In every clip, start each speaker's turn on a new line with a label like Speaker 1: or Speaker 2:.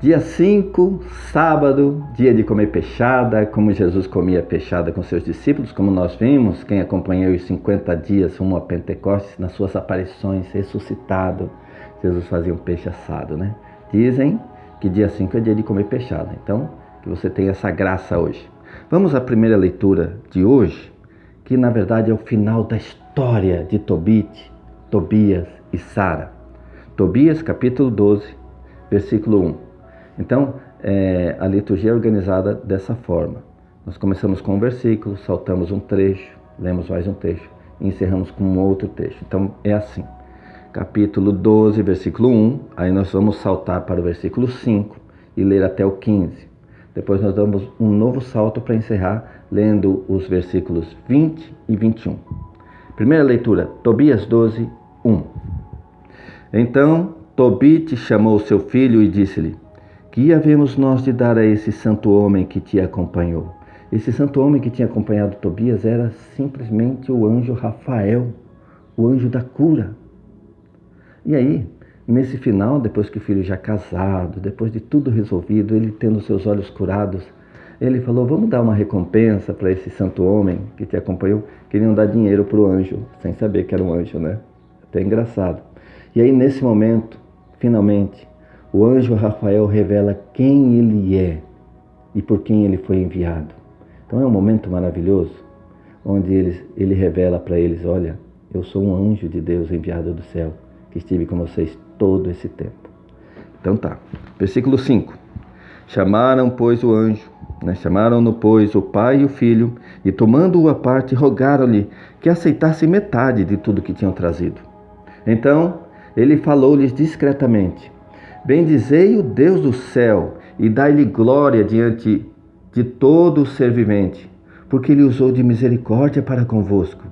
Speaker 1: Dia 5, sábado, dia de comer peixada, como Jesus comia peixada com seus discípulos, como nós vimos, quem acompanhou os 50 dias rumo a Pentecostes, nas suas aparições, ressuscitado, Jesus fazia um peixe assado, né? Dizem que dia 5 é dia de comer peixada, então que você tenha essa graça hoje. Vamos à primeira leitura de hoje, que na verdade é o final da história de Tobias e Sara. Tobias, capítulo 12, versículo 1. Então, a liturgia é organizada dessa forma. Nós começamos com um versículo, saltamos um trecho, lemos mais um trecho e encerramos com um outro trecho. Então, é assim. Capítulo 12, versículo 1, aí nós vamos saltar para o versículo 5 e ler até o 15. Depois nós damos um novo salto para encerrar, lendo os versículos 20 e 21. Primeira leitura, Tobias 12, 1. Então, Tobit chamou seu filho e disse-lhe: que havemos nós de dar a esse santo homem que te acompanhou? Esse santo homem que tinha acompanhado Tobias era simplesmente o anjo Rafael, o anjo da cura. E aí, nesse final, depois que o filho já casado, depois de tudo resolvido, ele tendo seus olhos curados, ele falou: vamos dar uma recompensa para esse santo homem que te acompanhou. Queriam dar dinheiro para o anjo, sem saber que era um anjo, né? Até engraçado. E aí, nesse momento, finalmente, o anjo Rafael revela quem ele é e por quem ele foi enviado. Então é um momento maravilhoso, onde ele revela para eles: olha, eu sou um anjo de Deus enviado do céu, que estive com vocês todo esse tempo. Então tá, versículo 5. Chamaram-no, pois, o pai e o filho, e tomando-o à parte, rogaram-lhe que aceitasse metade de tudo que tinham trazido. Então ele falou-lhes discretamente: bendizei o Deus do céu e dai-lhe glória diante de todo o ser vivente, porque ele usou de misericórdia para convosco.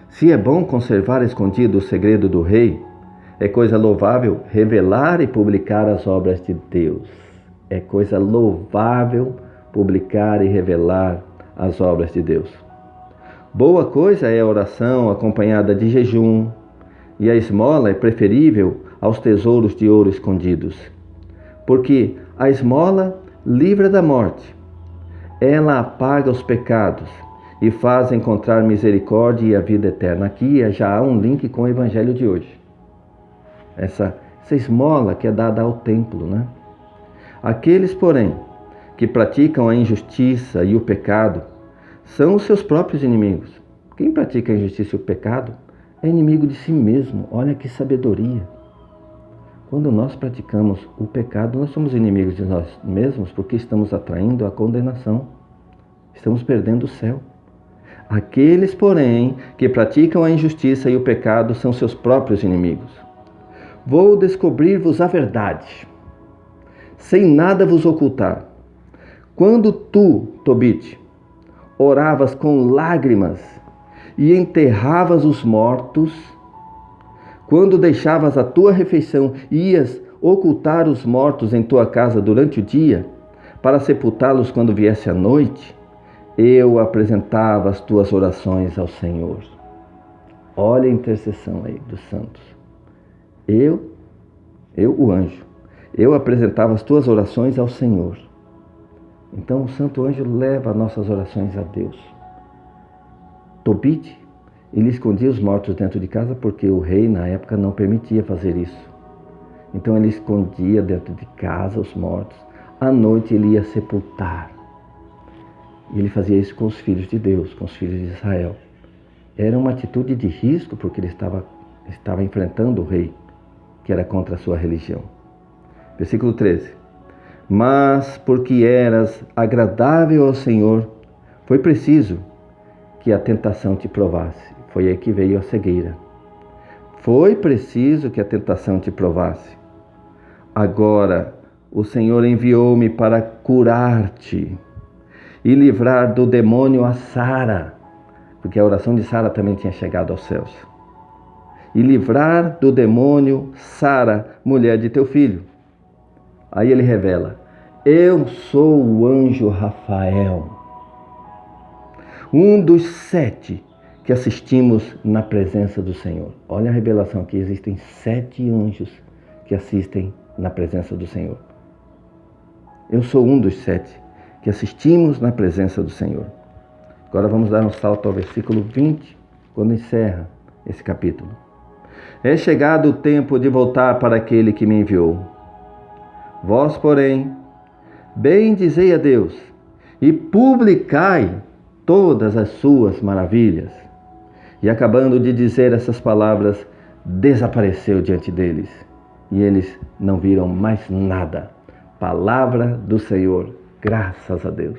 Speaker 1: Se é bom conservar escondido o segredo do rei, é coisa louvável revelar e publicar as obras de Deus. É coisa louvável publicar e revelar as obras de Deus. Boa coisa é a oração acompanhada de jejum, e a esmola é preferível aos tesouros de ouro escondidos. Porque a esmola livra da morte, ela apaga os pecados e faz encontrar misericórdia e a vida eterna. Aqui já há um link com o evangelho de hoje. Essa esmola que é dada ao templo, né? Aqueles, porém, que praticam a injustiça e o pecado são os seus próprios inimigos. Quem pratica a injustiça e o pecado é inimigo de si mesmo. Olha que sabedoria. Quando nós praticamos o pecado, nós somos inimigos de nós mesmos, porque estamos atraindo a condenação. Estamos perdendo o céu. Aqueles, porém, que praticam a injustiça e o pecado são seus próprios inimigos. Vou descobrir-vos a verdade, sem nada vos ocultar. Quando tu, Tobit, oravas com lágrimas e enterravas os mortos, quando deixavas a tua refeição e ias ocultar os mortos em tua casa durante o dia, para sepultá-los quando viesse a noite, eu apresentava as tuas orações ao Senhor. Olha a intercessão aí dos santos. Eu, o anjo, eu apresentava as tuas orações ao Senhor. Então o santo anjo leva nossas orações a Deus. Tobit, ele escondia os mortos dentro de casa porque o rei na época não permitia fazer isso. Então ele escondia dentro de casa os mortos. À noite ele ia sepultar. E ele fazia isso com os filhos de Deus, com os filhos de Israel. Era uma atitude de risco porque ele estava enfrentando o rei, que era contra a sua religião. Versículo 13. Mas porque eras agradável ao Senhor, foi preciso que a tentação te provasse. Foi aí que veio a cegueira. Foi preciso que a tentação te provasse. Agora o Senhor enviou-me para curar-te e livrar do demônio a Sara, porque a oração de Sara também tinha chegado aos céus. E livrar do demônio Sara, mulher de teu filho. Aí ele revela: eu sou o anjo Rafael, um dos 7 que assistimos na presença do Senhor. Olha a revelação aqui, existem 7 anjos que assistem na presença do Senhor. Eu sou um dos 7 que assistimos na presença do Senhor. Agora vamos dar um salto ao versículo 20, quando encerra esse capítulo. É chegado o tempo de voltar para aquele que me enviou. Vós, porém, bendizei a Deus e publicai todas as suas maravilhas. E acabando de dizer essas palavras, desapareceu diante deles. E eles não viram mais nada. Palavra do Senhor, graças a Deus.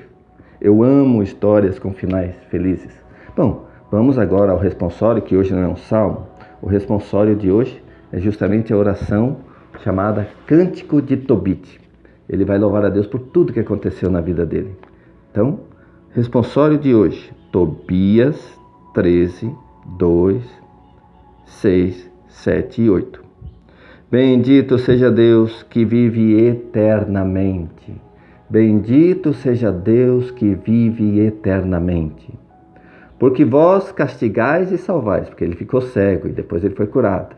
Speaker 1: Eu amo histórias com finais felizes. Bom, vamos agora ao responsório, que hoje não é um salmo. O responsório de hoje é justamente a oração chamada Cântico de Tobit. Ele vai louvar a Deus por tudo que aconteceu na vida dele. Então, responsório de hoje, Tobias 13, 2, 6, 7 e 8. Bendito seja Deus que vive eternamente. Bendito seja Deus que vive eternamente. Porque vós castigais e salvais, porque ele ficou cego e depois ele foi curado.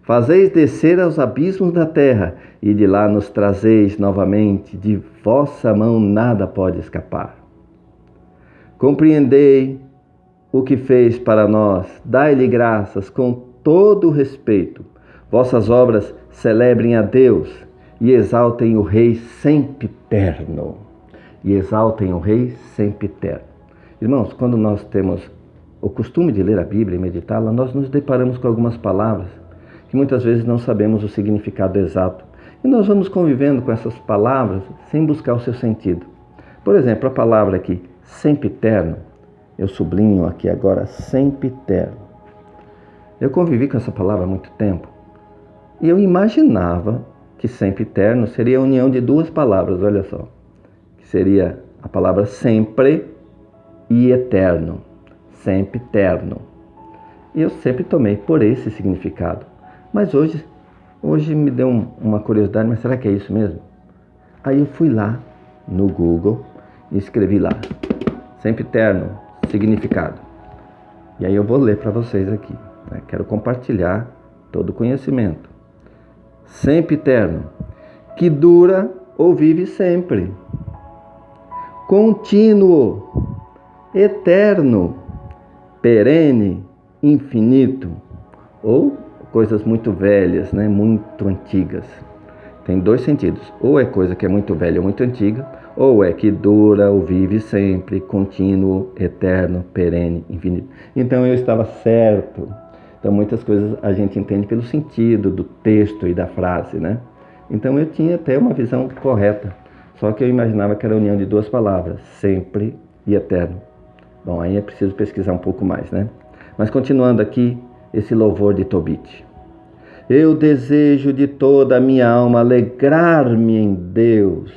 Speaker 1: Fazeis descer aos abismos da terra e de lá nos trazeis novamente, de vossa mão nada pode escapar. Compreendei o que fez para nós, dai-lhe graças com todo o respeito. Vossas obras celebrem a Deus e exaltem o Rei sempiterno. E exaltem o Rei sempiterno. Irmãos, quando nós temos o costume de ler a Bíblia e meditá-la, nós nos deparamos com algumas palavras que muitas vezes não sabemos o significado exato. E nós vamos convivendo com essas palavras sem buscar o seu sentido. Por exemplo, a palavra aqui, sempiterno, eu sublinho aqui agora, sempiterno. Eu convivi com essa palavra há muito tempo e eu imaginava que sempiterno seria a união de duas palavras, olha só, que seria a palavra sempre e eterno, sempiterno. E eu sempre tomei por esse significado. Mas hoje me deu uma curiosidade, mas será que é isso mesmo? Aí eu fui lá no Google e escrevi lá, sempiterno, significado. E aí eu vou ler para vocês aqui, né? Quero compartilhar todo o conhecimento. Sempiterno, que dura ou vive sempre. Contínuo, eterno, perene, infinito. Ou coisas muito velhas, né? Muito antigas. Tem dois sentidos. Ou é coisa que é muito velha ou muito antiga, ou é que dura ou vive sempre, contínuo, eterno, perene, infinito. Então eu estava certo. Então muitas coisas a gente entende pelo sentido do texto e da frase, né? Então eu tinha até uma visão correta. Só que eu imaginava que era a união de duas palavras, sempre e eterno. Bom, aí é preciso pesquisar um pouco mais, né? Mas continuando aqui, esse louvor de Tobit. Eu desejo de toda a minha alma alegrar-me em Deus.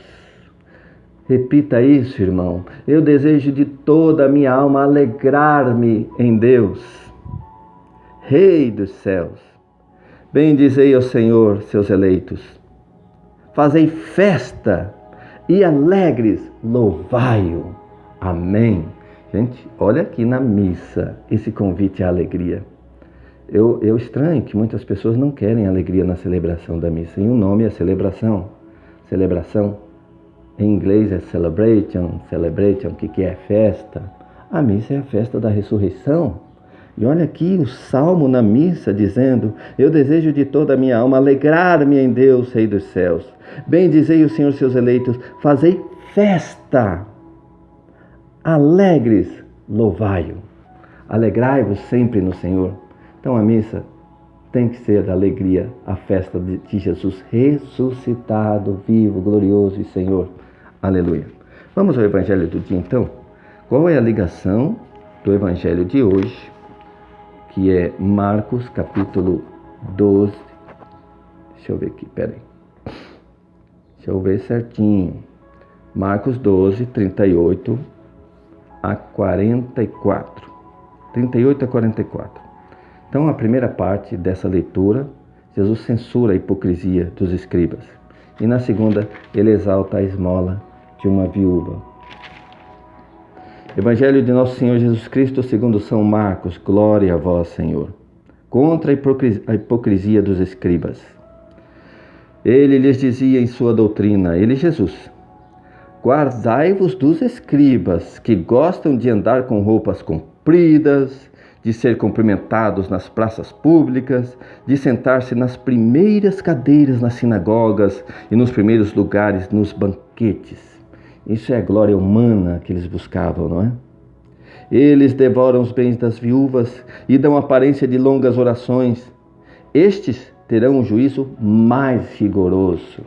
Speaker 1: Repita isso, irmão. Eu desejo de toda a minha alma alegrar-me em Deus, Rei dos céus. Bendizei ao Senhor, seus eleitos. Fazei festa e alegres louvai-o. Amém. Gente, olha aqui na missa esse convite à alegria. Eu estranho que muitas pessoas não querem alegria na celebração da missa. E o nome é celebração. Celebração, em inglês é celebration, que é festa. A missa é a festa da ressurreição. E olha aqui o salmo na missa dizendo, eu desejo de toda a minha alma alegrar-me em Deus, Rei dos céus. Bendizei o Senhor, seus eleitos, fazei festa. Alegres, louvai-o. Alegrai-vos sempre no Senhor. Então a missa tem que ser a alegria, a festa de Jesus ressuscitado, vivo, glorioso e Senhor. Aleluia. Vamos ao Evangelho do dia então? Qual é a ligação do Evangelho de hoje, que é Marcos capítulo 12. Deixa eu ver aqui, peraí. Deixa eu ver certinho. Marcos 12, 38 a 44. 38 a 44. Então, a primeira parte dessa leitura, Jesus censura a hipocrisia dos escribas. E na segunda, ele exalta a esmola de uma viúva. Evangelho de Nosso Senhor Jesus Cristo, segundo São Marcos, glória a vós, Senhor. Contra a hipocrisia dos escribas. Ele lhes dizia em sua doutrina, ele Jesus: guardai-vos dos escribas, que gostam de andar com roupas compridas, de ser cumprimentados nas praças públicas, de sentar-se nas primeiras cadeiras nas sinagogas e nos primeiros lugares nos banquetes. Isso é a glória humana que eles buscavam, não é? Eles devoram os bens das viúvas e dão aparência de longas orações. Estes terão um juízo mais rigoroso.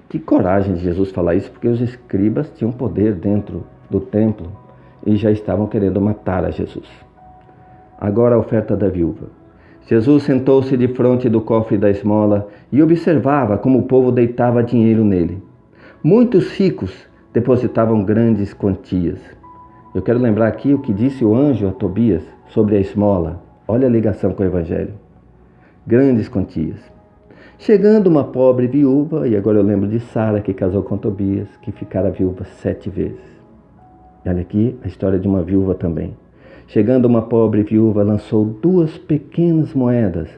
Speaker 1: Que coragem de Jesus falar isso, porque os escribas tinham poder dentro do templo e já estavam querendo matar a Jesus. Agora a oferta da viúva. Jesus sentou-se de frente do cofre da esmola e observava como o povo deitava dinheiro nele. Muitos ricos depositavam grandes quantias. Eu quero lembrar aqui o que disse o anjo a Tobias sobre a esmola. Olha a ligação com o Evangelho. Grandes quantias. Chegando uma pobre viúva, e agora eu lembro de Sara, que casou com Tobias, que ficara viúva 7 vezes. Olha aqui a história de uma viúva também. Chegando uma pobre viúva, lançou 2 pequenas moedas,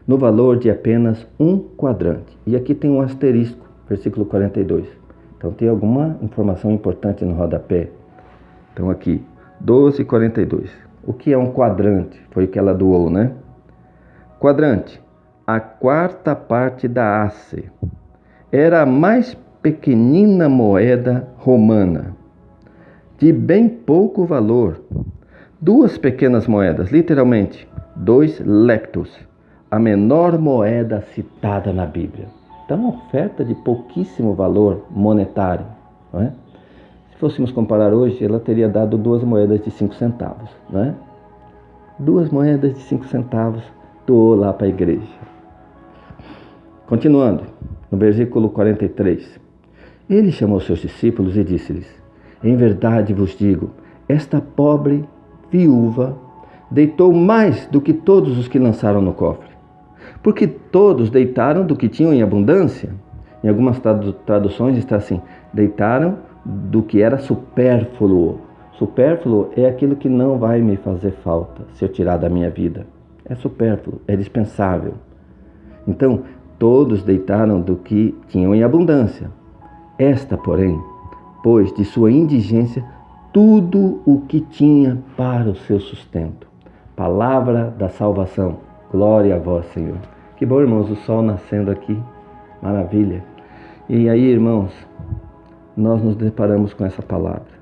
Speaker 1: no valor de apenas 1 quadrante. E aqui tem um asterisco, versículo 42. Então tem alguma informação importante no rodapé. Então aqui, 12,42. O que é um quadrante? Foi o que ela doou, né? Quadrante, a 4ª parte da asse. Era a mais pequenina moeda romana, de bem pouco valor. 2 pequenas moedas, literalmente, 2 leptos, a menor moeda citada na Bíblia. Então, uma oferta de pouquíssimo valor monetário, não é? Se fôssemos comparar hoje, ela teria dado 2 moedas de 5 centavos, não é? 2 moedas de 5 centavos doou lá para a igreja. Continuando, no versículo 43. Ele chamou seus discípulos e disse-lhes: em verdade vos digo, esta pobre viúva deitou mais do que todos os que lançaram no cofre. Porque todos deitaram do que tinham em abundância. Em algumas traduções está assim: deitaram do que era supérfluo. Supérfluo é aquilo que não vai me fazer falta se eu tirar da minha vida. É supérfluo, é dispensável. Então, todos deitaram do que tinham em abundância. Esta, porém, pôs de sua indigência tudo o que tinha para o seu sustento. Palavra da salvação. Glória a vós, Senhor. Que bom, irmãos, o sol nascendo aqui. Maravilha. E aí, irmãos, nós nos deparamos com essa palavra.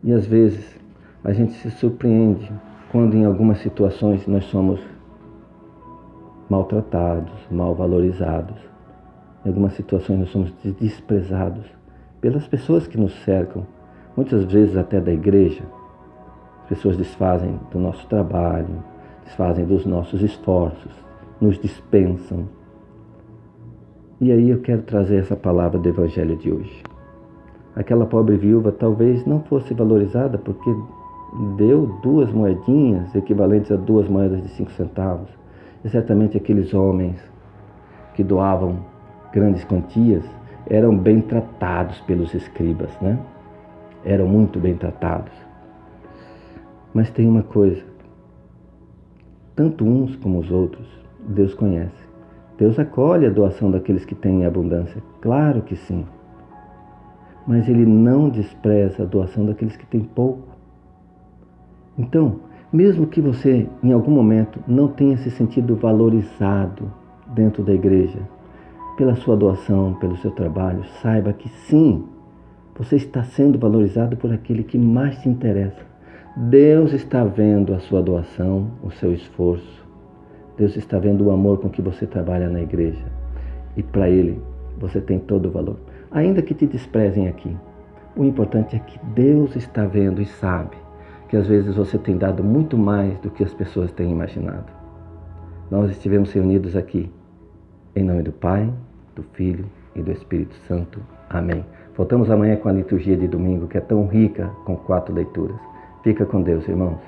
Speaker 1: E às vezes a gente se surpreende quando em algumas situações nós somos maltratados, mal valorizados. Em algumas situações nós somos desprezados pelas pessoas que nos cercam, muitas vezes até da igreja. As pessoas desfazem do nosso trabalho, desfazem dos nossos esforços, nos dispensam. E aí eu quero trazer essa palavra do Evangelho de hoje. Aquela pobre viúva talvez não fosse valorizada porque deu 2 moedinhas equivalentes a 2 moedas de 5 centavos. E certamente aqueles homens que doavam grandes quantias eram bem tratados pelos escribas, né? Eram muito bem tratados. Mas tem uma coisa, tanto uns como os outros, Deus conhece. Deus acolhe a doação daqueles que têm em abundância, claro que sim. Mas Ele não despreza a doação daqueles que têm pouco. Então, mesmo que você, em algum momento, não tenha se sentido valorizado dentro da igreja, pela sua doação, pelo seu trabalho, saiba que sim, você está sendo valorizado por aquele que mais te interessa. Deus está vendo a sua doação, o seu esforço. Deus está vendo o amor com que você trabalha na igreja. E para Ele, você tem todo o valor. Ainda que te desprezem aqui, o importante é que Deus está vendo e sabe que às vezes você tem dado muito mais do que as pessoas têm imaginado. Nós estivemos reunidos aqui em nome do Pai, do Filho e do Espírito Santo. Amém. Voltamos amanhã com a liturgia de domingo, que é tão rica com 4 leituras. Fica com Deus, irmãos.